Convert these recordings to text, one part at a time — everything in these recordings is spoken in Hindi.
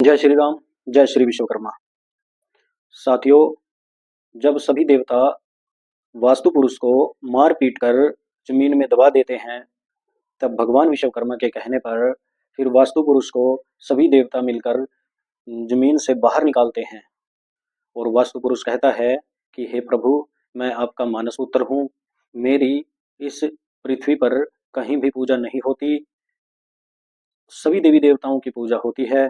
जय श्री राम। जय श्री विश्वकर्मा। साथियों, जब सभी देवता वास्तु पुरुष को मार पीट कर जमीन में दबा देते हैं, तब भगवान विश्वकर्मा के कहने पर फिर वास्तु पुरुष को सभी देवता मिलकर जमीन से बाहर निकालते हैं। और वास्तु पुरुष कहता है कि हे प्रभु, मैं आपका मानस पुत्र हूँ, मेरी इस पृथ्वी पर कहीं भी पूजा नहीं होती, सभी देवी देवताओं की पूजा होती है।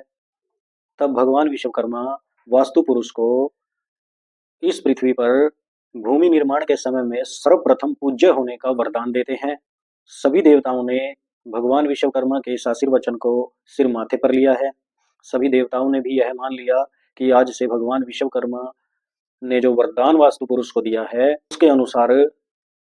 तब भगवान विश्वकर्मा वास्तु पुरुष को इस पृथ्वी पर भूमि निर्माण के समय में सर्वप्रथम पूज्य होने का वरदान देते हैं। सभी देवताओं ने भगवान विश्वकर्मा के इस आशीर्वचन को सिर माथे पर लिया है। सभी देवताओं ने भी यह मान लिया कि आज से भगवान विश्वकर्मा ने जो वरदान वास्तु पुरुष को दिया है, उसके अनुसार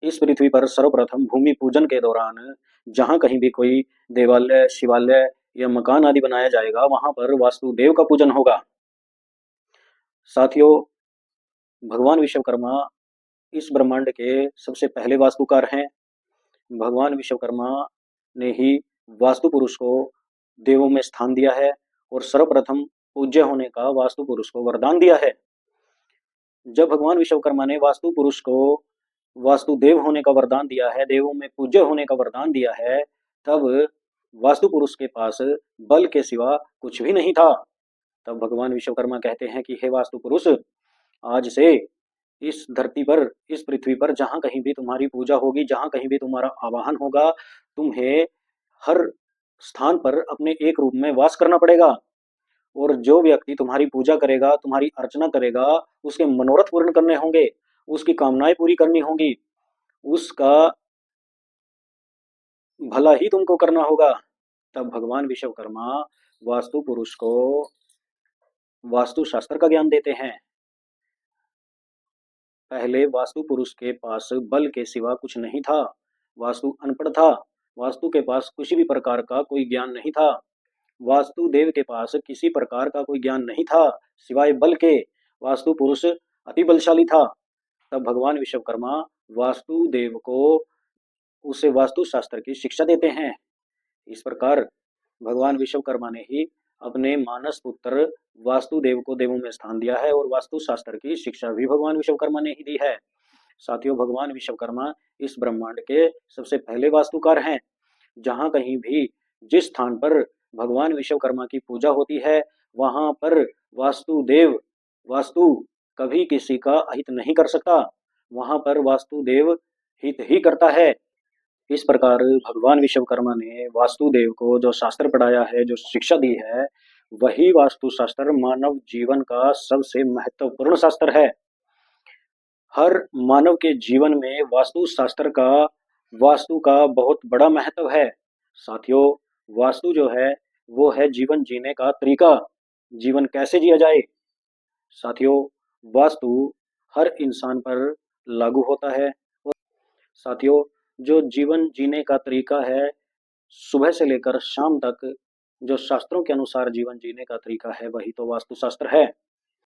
इस पृथ्वी पर सर्वप्रथम भूमि पूजन के दौरान जहां कहीं भी कोई देवालय, शिवालय या मकान आदि बनाया जाएगा, वहां पर वास्तुदेव का पूजन होगा। साथियों, भगवान विश्वकर्मा इस ब्रह्मांड के सबसे पहले वास्तुकार हैं। भगवान विश्वकर्मा ने ही वास्तु पुरुष को देवों में स्थान दिया है और सर्वप्रथम पूज्य होने का वास्तु पुरुष को वरदान दिया है। जब भगवान विश्वकर्मा ने वास्तु पुरुष को वास्तुदेव होने का वरदान दिया है, देवों में पूज्य होने का वरदान दिया है, तब वास्तु पुरुष के पास बल के सिवा कुछ भी नहीं था। तब भगवान विश्वकर्मा कहते हैं कि हे वास्तु पुरुष, आज से इस धरती पर, इस पृथ्वी पर जहां कहीं भी तुम्हारी पूजा होगी, जहां कहीं भी तुम्हारा आवाहन होगा, तुम्हें हर स्थान पर अपने एक रूप में वास करना पड़ेगा। और जो व्यक्ति तुम्हारी पूजा करेगा, तुम्हारी अर्चना करेगा, उसके मनोरथ पूर्ण करने होंगे, उसकी कामनाएं पूरी करनी होंगी, उसका भला ही तुमको करना होगा। तब भगवान विश्वकर्मा वास्तु पुरुष को वास्तु शास्त्र का ज्ञान देते हैं। पहले वास्तु पुरुष के पास बल के सिवा कुछ नहीं था, वास्तु अनपढ़ था, वास्तु के पास किसी भी प्रकार का कोई ज्ञान नहीं था, वास्तुदेव के पास किसी प्रकार का कोई ज्ञान नहीं था सिवाय बल के। वास्तु पुरुष अति बलशाली था। तब भगवान विश्वकर्मा वास्तुदेव को उसे वास्तु शास्त्र की शिक्षा देते हैं। इस प्रकार भगवान विश्वकर्मा ने ही अपने मानस पुत्र वास्तुदेव को देवों में स्थान दिया है और वास्तु शास्त्र की शिक्षा भी भगवान विश्वकर्मा ने ही दी है। साथियों, भगवान विश्वकर्मा इस ब्रह्मांड के सबसे पहले वास्तुकार हैं। जहां कहीं भी, जिस स्थान पर भगवान विश्वकर्मा की पूजा होती है, वहां पर वास्तुदेव, वास्तु कभी किसी का अहित नहीं कर सकता, वहां पर वास्तुदेव हित ही करता है। इस प्रकार भगवान विश्वकर्मा ने वास्तुदेव को जो शास्त्र पढ़ाया है, जो शिक्षा दी है, वही वास्तु शास्त्र मानव जीवन का सबसे महत्वपूर्ण शास्त्र है। हर मानव के जीवन में वास्तु शास्त्र का, वास्तु का बहुत बड़ा महत्व है। साथियों, वास्तु जो है वो है जीवन जीने का तरीका, जीवन कैसे जिया जाए। साथियों, वास्तु हर इंसान पर लागू होता है। और साथियों, जो जीवन जीने का तरीका है, सुबह से लेकर शाम तक जो शास्त्रों के अनुसार जीवन जीने का तरीका है, वही तो वास्तु शास्त्र है।